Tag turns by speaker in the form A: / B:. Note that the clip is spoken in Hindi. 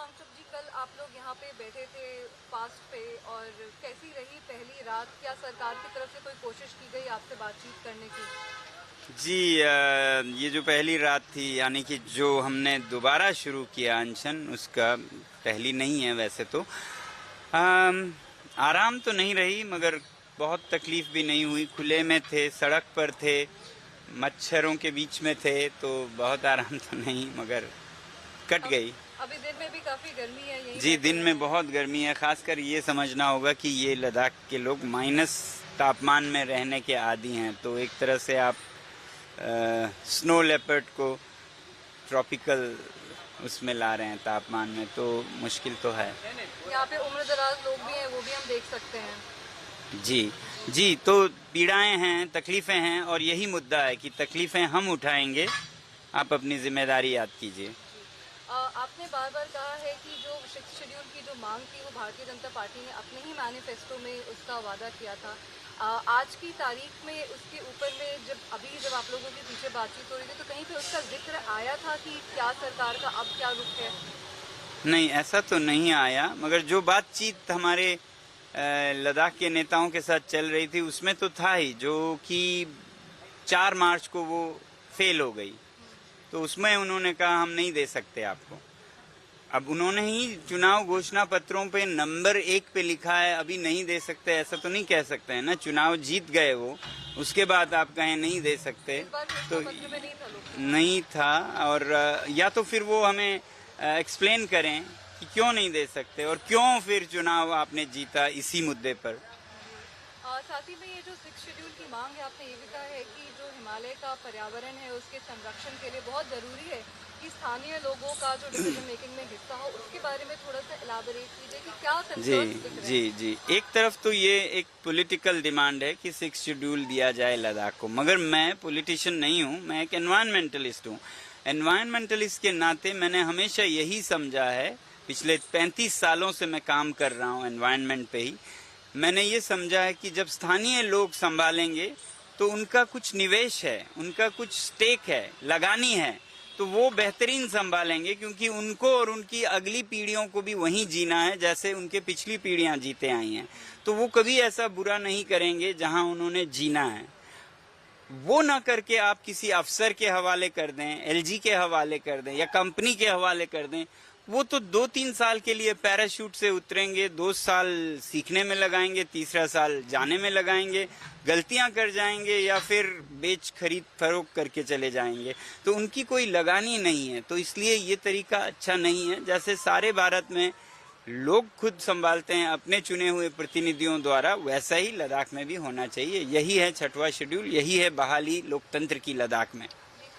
A: अंशुल जी, कल आप लोग यहाँ पे बैठे थे पास्ट पे, और कैसी रही पहली रात? क्या सरकार की तरफ से कोई कोशिश की गई आपसे बातचीत करने की?
B: जी, ये जो पहली रात थी, यानी कि जो हमने दोबारा शुरू किया अनशन, उसका पहली नहीं है वैसे तो। आराम तो नहीं रही, मगर बहुत तकलीफ भी नहीं हुई। खुले में थे, सड़क पर थे, मच्छरों के बीच में थे, तो बहुत आराम तो नहीं, मगर कट गई।
A: अभी दिन में भी काफी गर्मी है यही?
B: जी, दिन में बहुत गर्मी है। खासकर ये समझना होगा कि ये लद्दाख के लोग माइनस तापमान में रहने के आदी हैं, तो एक तरह से आप स्नो लेपर्ड को ट्रॉपिकल उसमें ला रहे हैं तापमान में, तो मुश्किल तो है।
A: यहाँ पे उम्रदराज लोग भी हैं, वो भी हम देख सकते हैं।
B: जी जी, तो पीड़ाएं हैं, तकलीफ़ें हैं, और यही मुद्दा है कि तकलीफ़ें हम उठाएंगे, आप अपनी जिम्मेदारी याद कीजिए।
A: आपने बार बार कहा है कि जो 6th शेड्यूल की जो मांग थी वो भारतीय जनता पार्टी ने अपने ही मैनिफेस्टो में उसका वादा किया था। आज की तारीख में उसके ऊपर में जब आप लोगों के पीछे बातचीत हो रही थी, तो कहीं पे उसका जिक्र आया था कि क्या सरकार का अब क्या रुख है?
B: नहीं, ऐसा तो नहीं आया, मगर जो बातचीत हमारे लद्दाख के नेताओं के साथ चल रही थी उसमें तो था ही, जो कि 4 मार्च को वो फेल हो गई, तो उसमें उन्होंने कहा हम नहीं दे सकते आपको। अब उन्होंने ही चुनाव घोषणा पत्रों पे नंबर 1 पे लिखा है, अभी नहीं दे सकते, ऐसा तो नहीं कह सकते हैं ना। चुनाव जीत गए वो, उसके बाद आप कहें नहीं दे सकते, तो नहीं था। और या तो फिर वो हमें एक्सप्लेन करें कि क्यों नहीं दे सकते, और क्यों फिर चुनाव आपने जीता इसी मुद्दे पर।
A: साथ ही में ये जो 6th शेड्यूल की मांग है, आपने ये भी कहा है कि जो हिमालय का पर्यावरण है उसके संरक्षण के लिए बहुत ज़रूरी है कि स्थानीय लोगों का जो डिसीजन मेकिंग में हिस्सा हो। उसके बारे में थोड़ा सा इलाबोरेट कीजिए कि क्या कंसर्न्स दिख रहे हैं?
B: जी, एक तरफ तो ये एक पॉलिटिकल डिमांड है कि 6th शेड्यूल दिया जाए लद्दाख को, मगर मैं पॉलिटिशियन नहीं हूँ, मैं एक एनवायरमेंटलिस्ट हूँ। एनवायरमेंटलिस्ट के नाते मैंने हमेशा यही समझा है, पिछले 35 सालों से मैं काम कर रहा हूँ एनवायरनमेंट पे ही। मैंने ये समझा है कि जब स्थानीय लोग संभालेंगे तो उनका कुछ निवेश है, उनका कुछ स्टेक है, लगानी है, तो वो बेहतरीन संभालेंगे, क्योंकि उनको और उनकी अगली पीढ़ियों को भी वहीं जीना है जैसे उनके पिछली पीढ़ियां जीते आई हैं। तो वो कभी ऐसा बुरा नहीं करेंगे जहां उन्होंने जीना है। वो ना करके आप किसी अफसर के हवाले कर दें, एलजी के हवाले कर दें या कंपनी के हवाले कर दें, वो तो 2-3 साल के लिए पैराशूट से उतरेंगे, 2 साल सीखने में लगाएंगे, तीसरा साल जाने में लगाएंगे, गलतियां कर जाएंगे या फिर बेच खरीद फरोख्त करके चले जाएंगे, तो उनकी कोई लगानी नहीं है। तो इसलिए ये तरीका अच्छा नहीं है। जैसे सारे भारत में लोग खुद संभालते हैं अपने चुने हुए प्रतिनिधियों द्वारा, वैसा ही लद्दाख में भी होना चाहिए। यही है 6वां शेड्यूल, यही है बहाली लोकतंत्र की लद्दाख में।